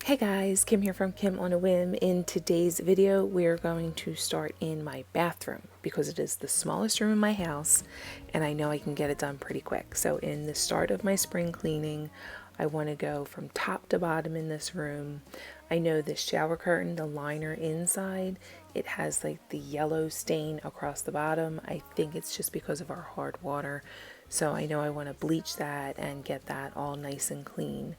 Hey guys, Kim here from Kim on a Whim. In today's video, we're going to start in my bathroom because it is the smallest room in my house and I know I can get it done pretty quick. So in the start of my spring cleaning, I want to go from top to bottom in this room. I know the shower curtain, the liner inside, it has like the yellow stain across the bottom. I think it's just because of our hard water. So I know I want to bleach that and get that all nice and clean.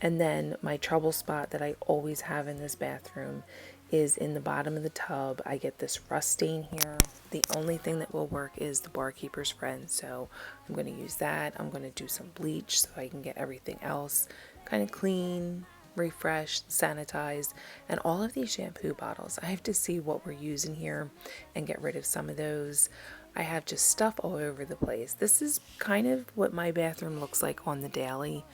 And then my trouble spot that I always have in this bathroom is in the bottom of the tub. I get this rust stain here. The only thing that will work is the barkeeper's friend. So I'm going to use that. I'm going to do some bleach so I can get everything else kind of clean, refreshed, sanitized. And all of these shampoo bottles, I have to see what we're using here and get rid of some of those. I have just stuff all over the place. This is kind of what my bathroom looks like on the daily.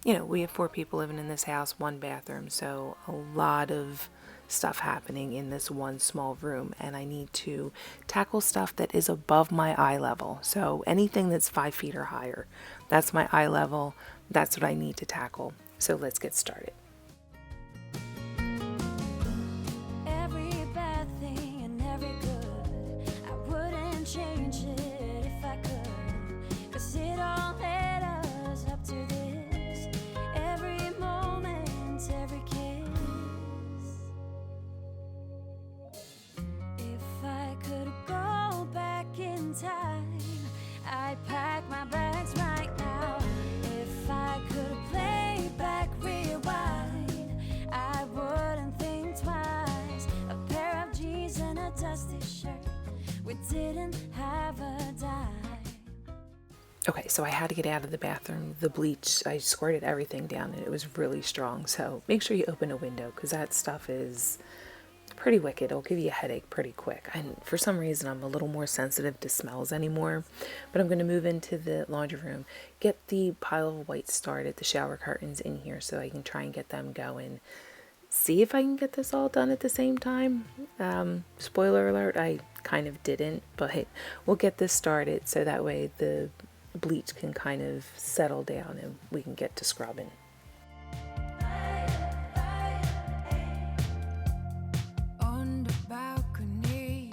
We have 4 people living in this house, 1 bathroom, so a lot of stuff happening in this one small room, and I need to tackle stuff that is above my eye level. So anything that's 5 feet or higher, that's my eye level. That's what I need to tackle. So let's get started. Every bad thing and every good, I wouldn't change it if I could, 'cause it all led us up to this. Every moment, every kiss. If I could go back in time, I'd pack my bags right now. If I could play back, rewind, I wouldn't think twice. A pair of jeans and a dusty shirt, we didn't have a dime. Okay, so I had to get out of the bathroom. The bleach, I squirted everything down and it was really strong. So make sure you open a window because that stuff is pretty wicked. It'll give you a headache pretty quick. And for some reason, I'm a little more sensitive to smells anymore. But I'm going to move into the laundry room, get the pile of white started, the shower curtains in here so I can try and get them going. See if I can get this all done at the same time. Spoiler alert, I kind of didn't, but we'll get this started so that way the bleach can kind of settle down and we can get to scrubbing. On the balcony,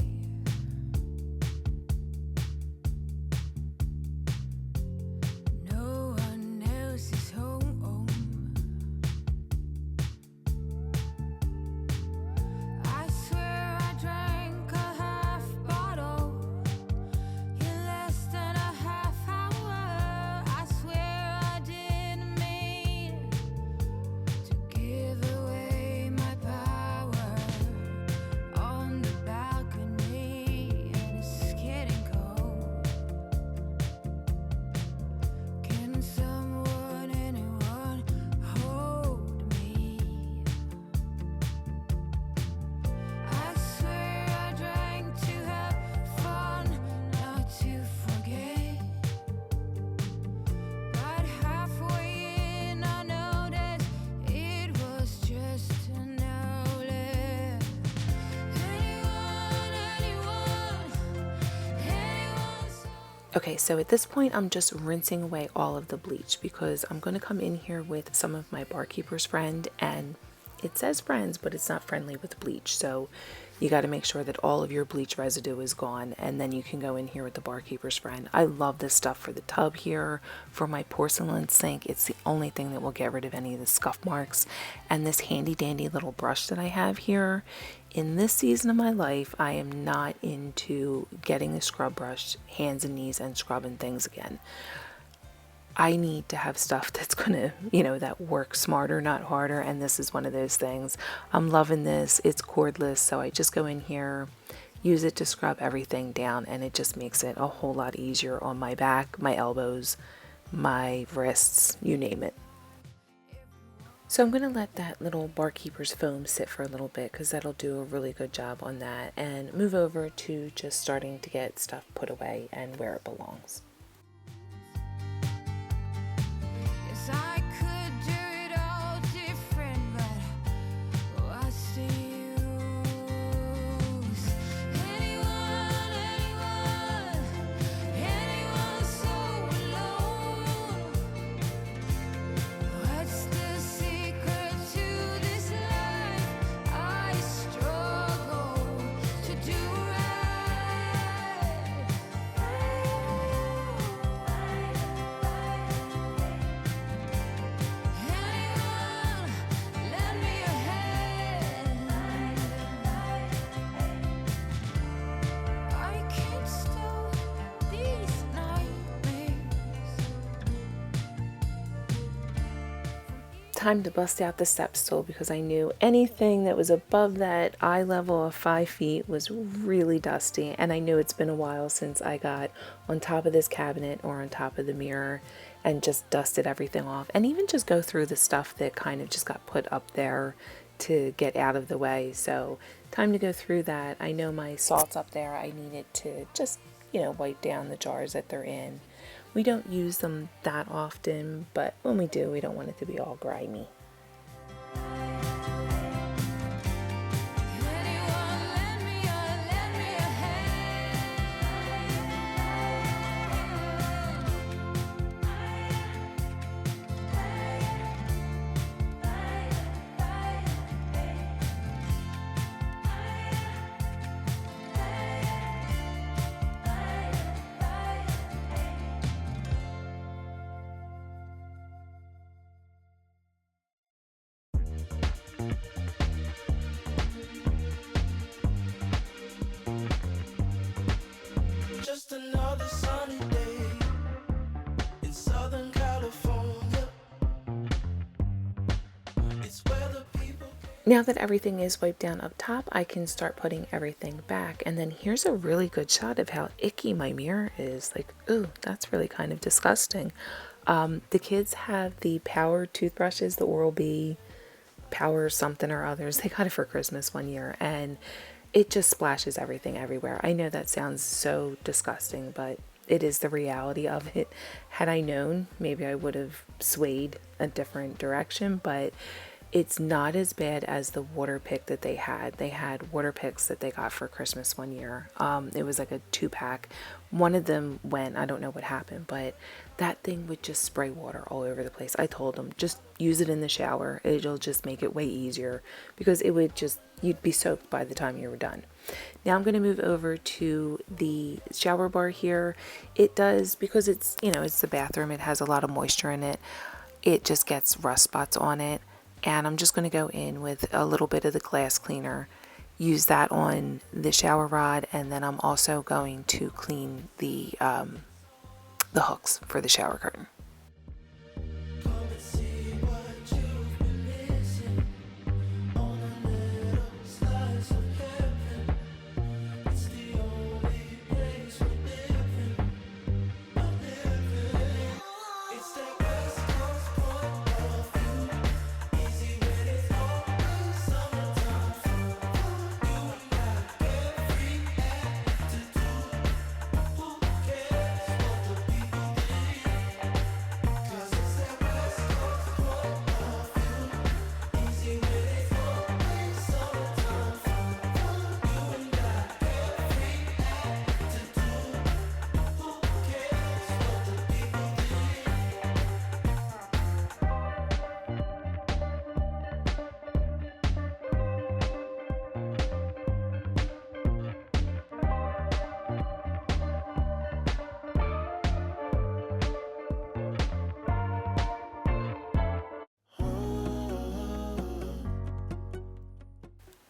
no one else is home. I swear I drank a half bottle in less than a half hour. I swear I didn't mean to give away my power. On the balcony, and it's getting cold. Can someone, anyone, hold me? I swear I drank to have fun, not to forget. But halfway in, I noticed it was just an outlet. Anyone. Okay, so at this point, I'm just rinsing away all of the bleach because I'm going to come in here with some of my barkeeper's friend, and it says friends, but it's not friendly with bleach. So you got to make sure that all of your bleach residue is gone, and then you can go in here with the barkeeper's friend. I love this stuff for the tub here, for my porcelain sink. It's the only thing that will get rid of any of the scuff marks. And this handy dandy little brush that I have here, in this season of my life, I am not into getting the scrub brush, hands and knees, and scrubbing things again. I need to have stuff that's gonna, that works smarter, not harder, and this is one of those things. I'm loving this. It's cordless, so I just go in here, use it to scrub everything down, and it just makes it a whole lot easier on my back, my elbows, my wrists, you name it. So I'm going to let that little barkeeper's foam sit for a little bit because that'll do a really good job on that, and move over to just starting to get stuff put away and where it belongs. Yes, I could do it all different, but what's the use? Anyone so alone. What's the secret time to bust out the step stool because I knew anything that was above that eye level of 5 feet was really dusty, and I knew it's been a while since I got on top of this cabinet or on top of the mirror and just dusted everything off, and even just go through the stuff that kind of just got put up there to get out of the way. So time to go through that. I know my salt's up there. I needed to just, wipe down the jars that they're in. We don't use them that often, but when we do, we don't want it to be all grimy. Just another sunny day in Southern California. It's where the people. Now that everything is wiped down up top, I can start putting everything back. And then here's a really good shot of how icky my mirror is. Like, ooh, that's really kind of disgusting. The kids have the Power toothbrushes, the Oral-B Power something or others. They got it for Christmas one year, and it just splashes everything everywhere. I know that sounds so disgusting, but it is the reality of it. Had I known, maybe I would have swayed a different direction, but it's not as bad as the water pick that they had. They had water picks that they got for Christmas one year. It was like a 2-pack. One of them went, I don't know what happened, but that thing would just spray water all over the place. I told them, just use it in the shower. It'll just make it way easier, because it would just, you'd be soaked by the time you were done. Now I'm going to move over to the shower bar here. It does, because it's, it's the bathroom, it has a lot of moisture in it. It just gets rust spots on it. And I'm just going to go in with a little bit of the glass cleaner, use that on the shower rod, and then I'm also going to clean the hooks for the shower curtain. Come and see what you've been missing on a little slice of heaven. It's the only place we're living. It's that West Coast point of view. Easy when it's always summertime fun. You and I carefree have to do. Who cares what the people think? 'Cause it's that West Coast point of view. Easy when it's always summertime fun. You and I carefree have to do. Who cares what the people think?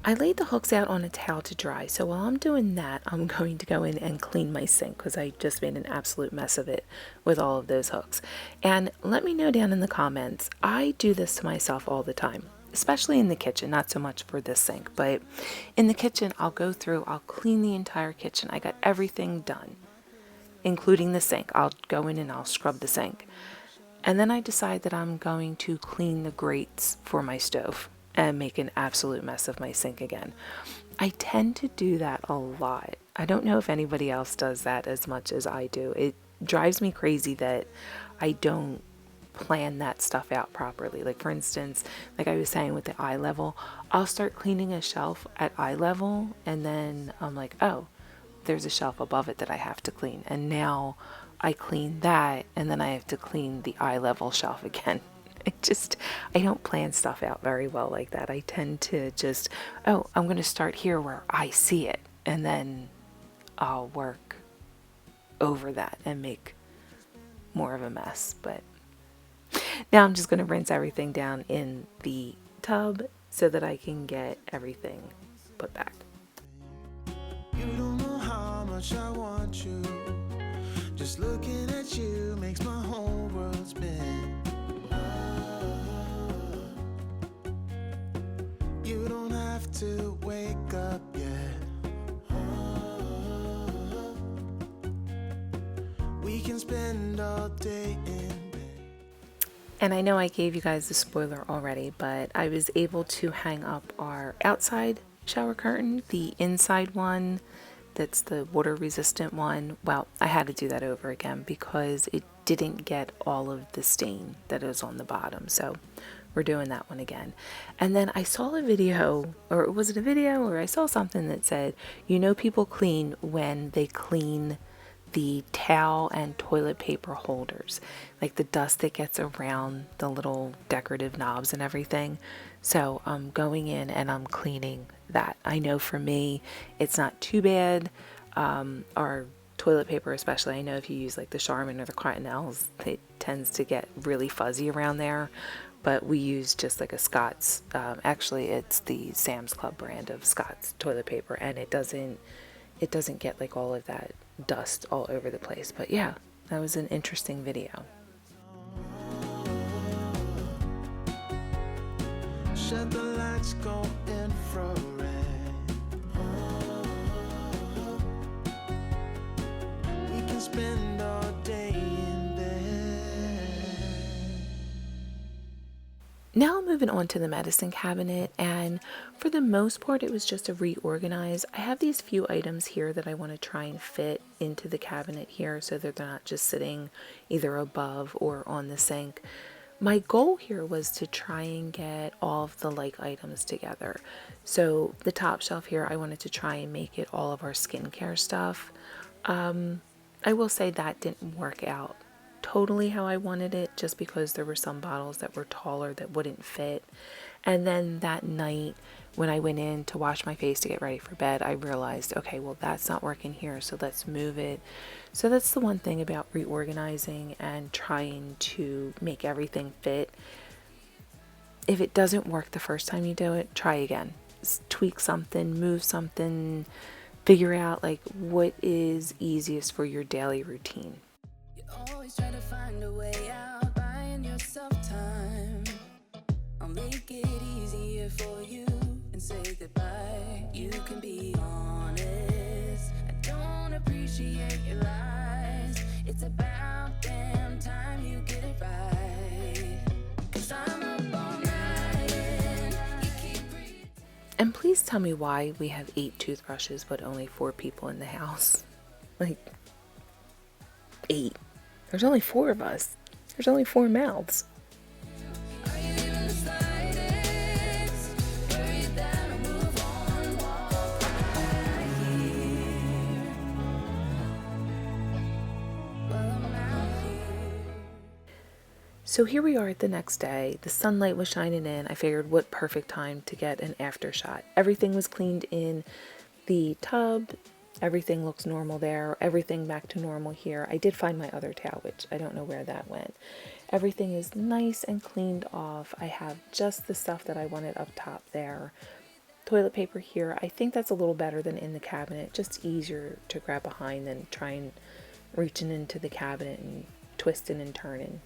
I laid the hooks out on a towel to dry, so while I'm doing that, I'm going to go in and clean my sink, because I just made an absolute mess of it with all of those hooks. And let me know down in the comments, I do this to myself all the time, especially in the kitchen, not so much for this sink, but in the kitchen, I'll go through, I'll clean the entire kitchen. I got everything done, including the sink. I'll go in and I'll scrub the sink. And then I decide that I'm going to clean the grates for my stove and make an absolute mess of my sink again. I tend to do that a lot. I don't know if anybody else does that as much as I do. It drives me crazy that I don't plan that stuff out properly. Like, for instance, like I was saying with the eye level, I'll start cleaning a shelf at eye level, and then I'm like, oh, there's a shelf above it that I have to clean. And now I clean that, and then I have to clean the eye level shelf again. I don't plan stuff out very well like that. I tend to just, oh, I'm going to start here where I see it, and then I'll work over that and make more of a mess. But now I'm just going to rinse everything down in the tub so that I can get everything put back. You don't know how much I want you. Just looking at you makes my whole world spin. And I know I gave you guys the spoiler already, but I was able to hang up our outside shower curtain, the inside one that's the water resistant one. Well, I had to do that over again because it didn't get all of the stain that is on the bottom. So we're doing that one again. And then I saw a video, or was it a video, or I saw something that said, you know, people clean when they clean the towel and toilet paper holders, like the dust that gets around the little decorative knobs and everything. So I'm going in and I'm cleaning that. I know for me it's not too bad. Our toilet paper especially, I know if you use like the Charmin or the Cottonelles, it tends to get really fuzzy around there, but we use just like a Scott's, actually it's the Sam's Club brand of Scott's toilet paper, and it doesn't get like all of that dust all over the place. But yeah, that was an interesting video. Shut the lights, go infrared. We can spend all day in bed. Now moving on to the medicine cabinet, and for the most part it was just a reorganize. I have these few items here that I want to try and fit into the cabinet here so that they're not just sitting either above or on the sink. My goal here was to try and get all of the like items together. So the top shelf here, I wanted to try and make it all of our skincare stuff. I will say that didn't work out totally how I wanted it, just because there were some bottles that were taller that wouldn't fit. And then that night when I went in to wash my face to get ready for bed, I realized, okay, well that's not working here, so let's move it. So that's the one thing about reorganizing and trying to make everything fit. If it doesn't work the first time you do it, try again. Tweak something, move something, figure out like what is easiest for your daily routine. Always try to find a way out, buying yourself time. I'll make it easier for you and say goodbye. You can be honest. I don't appreciate your lies. It's about damn time you get it right. 'Cause I'm up all night and you keep breathing. And please tell me why we have 8 toothbrushes but only 4 people in the house. Like 8. There's only 4 of us. There's only 4 mouths. Are you even the slightest? Worry that I'll move on, walk right here. Well, I'm out here. So here we are the next day. The sunlight was shining in. I figured what perfect time to get an after shot. Everything was cleaned in the tub. Everything looks normal there. Everything back to normal here. I did find my other towel, which I don't know where that went. Everything is nice and cleaned off. I have just the stuff that I wanted up top there. Toilet paper here. I think that's a little better than in the cabinet. Just easier to grab behind than trying reaching into the cabinet and twisting and turning.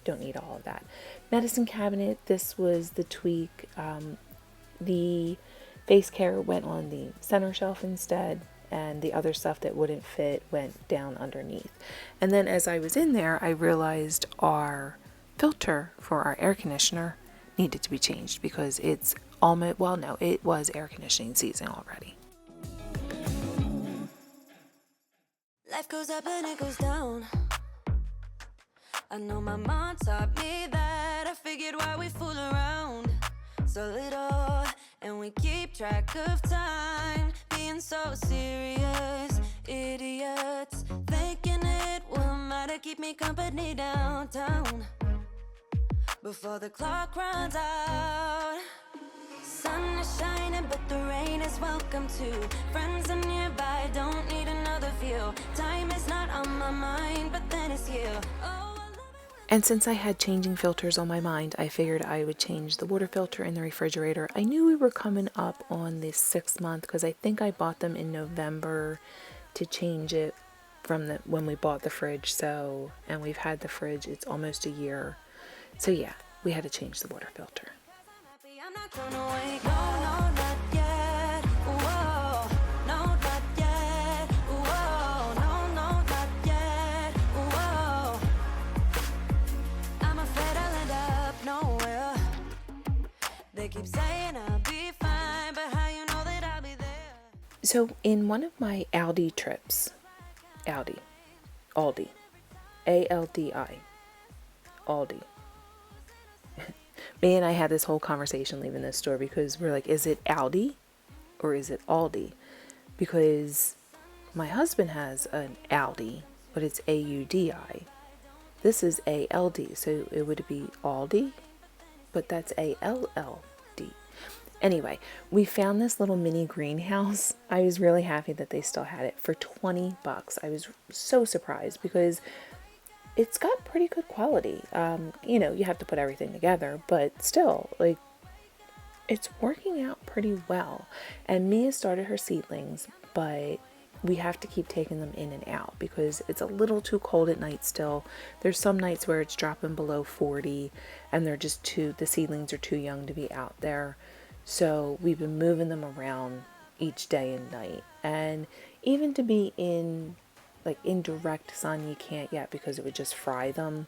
Don't need all of that. Medicine cabinet. This was the tweak. The face care went on the center shelf instead, and the other stuff that wouldn't fit went down underneath. And then as I was in there, I realized our filter for our air conditioner needed to be changed because it's almost, well, no, it was air conditioning season already. Life goes up and it goes down. I know my mom taught me that. I figured why we fool around so little, and we keep track of time, being so serious. Idiots thinking it will matter, keep me company downtown before the clock runs out. Sun is shining, but the rain is welcome too. Friends are nearby, don't need another view. Time is not on my mind, but then it's you. Oh, And since I had changing filters on my mind, I figured I would change the water filter in the refrigerator. I knew we were coming up on the 6th month because I think I bought them in November to change it from when we bought the fridge. So, and we've had the fridge, it's almost a year. So yeah, we had to change the water filter. I'm not gonna wait. No, no, not yet. Whoa, no, not yet. Whoa, no, no, not yet. Whoa, I'm afraid I'll end up So in one of my Aldi trips, Aldi, A-L-D-I, Aldi. Me and I had this whole conversation leaving this store because we're like, is it Aldi or is it Aldi? Because my husband has an Aldi, but it's A-U-D-I. This is A-L-D, so it would be Aldi, but that's A-L-L-D. Anyway, we found this little mini greenhouse. I was really happy that they still had it for $20. I was so surprised because it's got pretty good quality. You have to put everything together, but still, like, it's working out pretty well. And Mia started her seedlings, but we have to keep taking them in and out because it's a little too cold at night still. There's some nights where it's dropping below 40 and the seedlings are too young to be out there. So we've been moving them around each day and night. And even to be in direct sun, you can't yet because it would just fry them.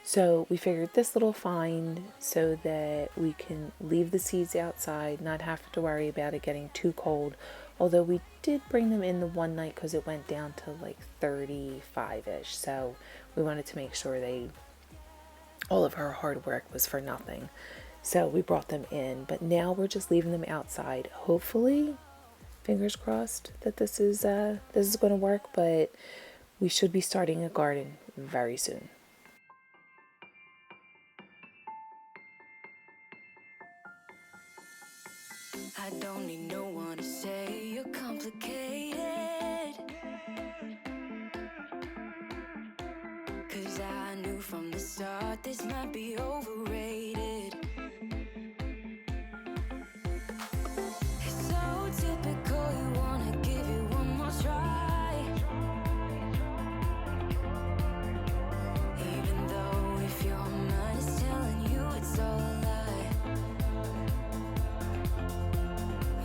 So we figured this little find so that we can leave the seeds outside, not have to worry about it getting too cold. Although we did bring them in the one night because it went down to like 35-ish. So we wanted to make sure all of her hard work was for nothing. So we brought them in, but now we're just leaving them outside. Hopefully, fingers crossed that this is going to work, but we should be starting a garden very soon. I don't need no one to say you're complicated, 'cause I knew from the start this might be overrated. It's so typical, you wanna give it one more try, even though if your mind is telling you it's all a lie.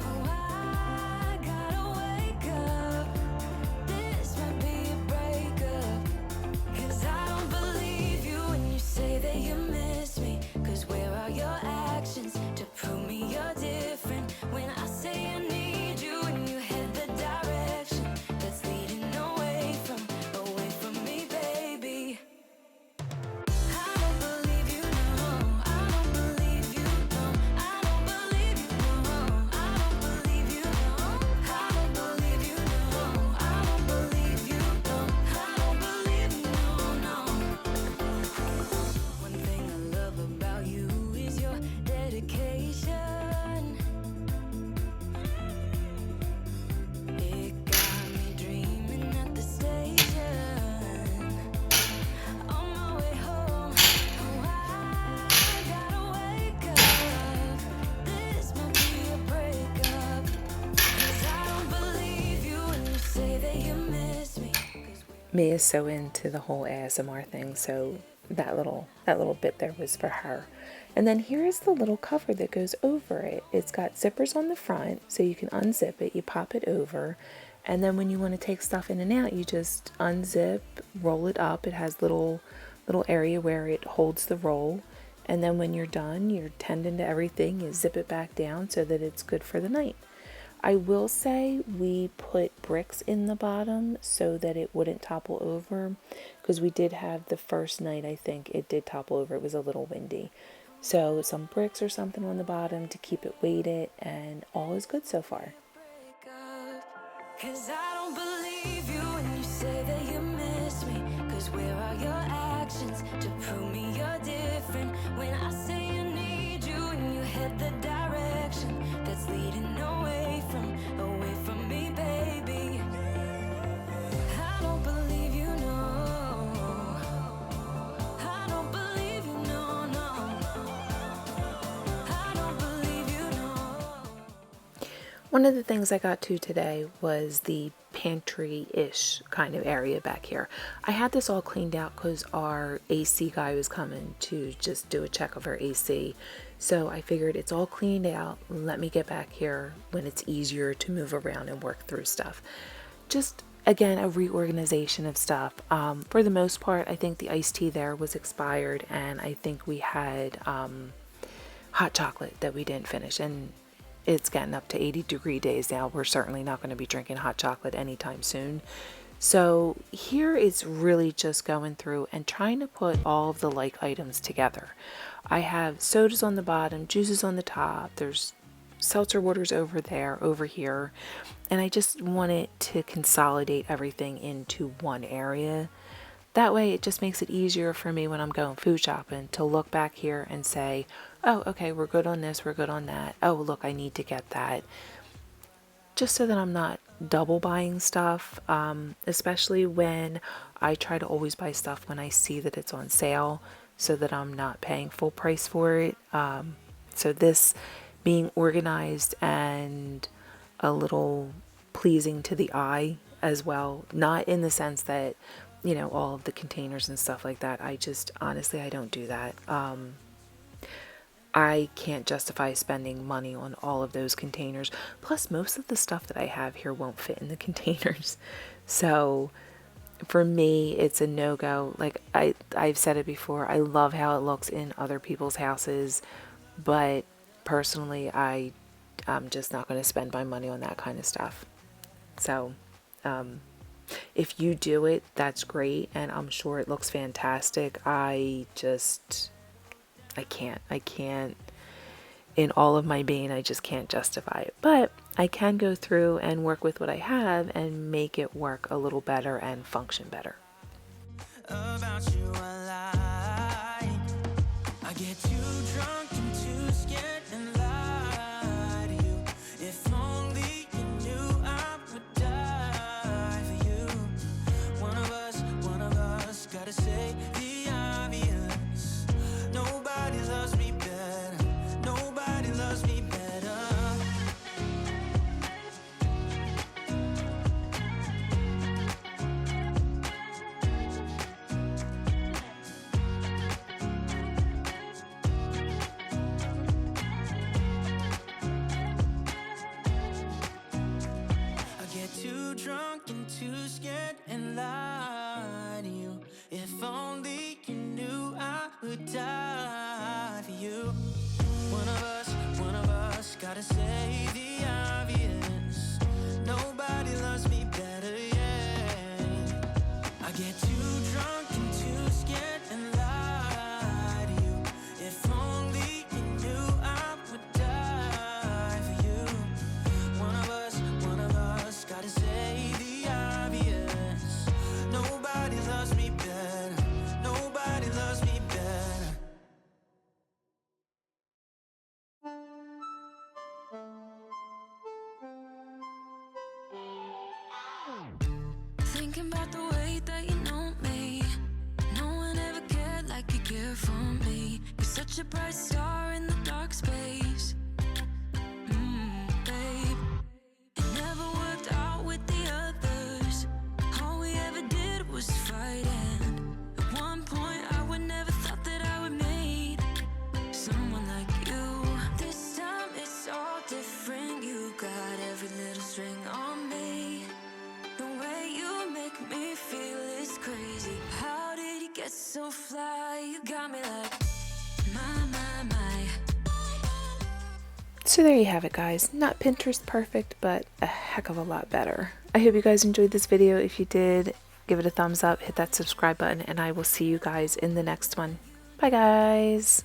Oh, I gotta wake up, this might be a breakup, 'cause I don't believe you when you say that you miss me. 'Cause where are your actions to prove me you're different? When I say I need you and you head the direction that's leading away from me, baby. I don't believe you, no. I don't believe you, no. I don't believe you, no. I don't believe you, no. I don't believe you, no. I don't believe you, no. I don't believe you, no. One thing I love about you is your dedication. It got me dreaming at the station. On my way home, oh, I gotta wake up. This might be a breakup, 'cause I don't believe you when you say that you miss me. Mia's so into the whole ASMR thing, so that little bit there was for her. And then here is the little cover that goes over it. It's got zippers on the front, so you can unzip it, you pop it over, and then when you want to take stuff in and out, you just unzip, roll it up. It has little area where it holds the roll, and then when you're done, you're tending to everything, you zip it back down so that it's good for the night. I will say we put bricks in the bottom so that it wouldn't topple over, because we did have the first night, I think it did topple over. It was a little windy. So some bricks or something on the bottom to keep it weighted, and all is good so far. 'Cause I don't believe you when you say that you miss me. 'Cause where are your actions to prove me you're different? When I say I need you and you head the direction that's leading away from me, baby. I don't believe you, no. I don't believe you, no. I don't believe you, no. One of the things I got to today was the pantry-ish kind of area back here. I had this all cleaned out because our AC guy was coming to just do a check of our AC. So I figured it's all cleaned out. Let me get back here when it's easier to move around and work through stuff. Just, again, a reorganization of stuff. For the most part, I think the iced tea there was expired, and I think we had hot chocolate that we didn't finish. And it's getting up to 80-degree days now. We're certainly not going to be drinking hot chocolate anytime soon. So here it's really just going through and trying to put all of the like items together. I have sodas on the bottom, juices on the top, there's seltzer waters over there, over here, and I just wanted to consolidate everything into one area. That way it just makes it easier for me when I'm going food shopping to look back here and say, oh, okay, we're good on this, we're good on that. Oh, look, I need to get that. Just so that I'm not double buying stuff, especially when I try to always buy stuff when I see that it's on sale so that I'm not paying full price for it. So this being organized and a little pleasing to the eye as well, not in the sense that, you know, all of the containers and stuff like that. I just, honestly, I don't do that. I can't justify spending money on all of those containers. Plus, most of the stuff that I have here won't fit in the containers. So for me, it's a no-go. Like I've said it before, I love how it looks in other people's houses, but personally, I'm just not going to spend my money on that kind of stuff. So if you do it, that's great, and I'm sure it looks fantastic. I can't, in all of my being, I just can't justify it. But I can go through and work with what I have and make it work a little better and function better. About you I lie. I get too drunk and too scared and lie to you. If only you knew I would die for you. One of us gotta say the obvious. Nobody loves me better. Nobody loves me better. Too drunk and too scared and lie to you. If only you knew I would die for you. One of us gotta say the obvious. Nobody loves me better, yeah. I get too drunk and too scared and lie to you. If only you knew I would die for you. One of us gotta say the obvious. Nobody loves me better. Nobody loves me better. Thinking about the way that you know me. No one ever cared like you care for me. You're such a bright star in the dark space. Babe, it never worked out with the others. All we ever did was fight, and at one point I would never thought that I would meet someone like you. This time it's all different. You got every little string on me. The way you make me feel is crazy. How did you get so fly? You got me like my. So there you have it, guys. Not Pinterest perfect, but a heck of a lot better. I hope you guys enjoyed this video. If you did, give it a thumbs up, hit that subscribe button, and I will see you guys in the next one. Bye, guys.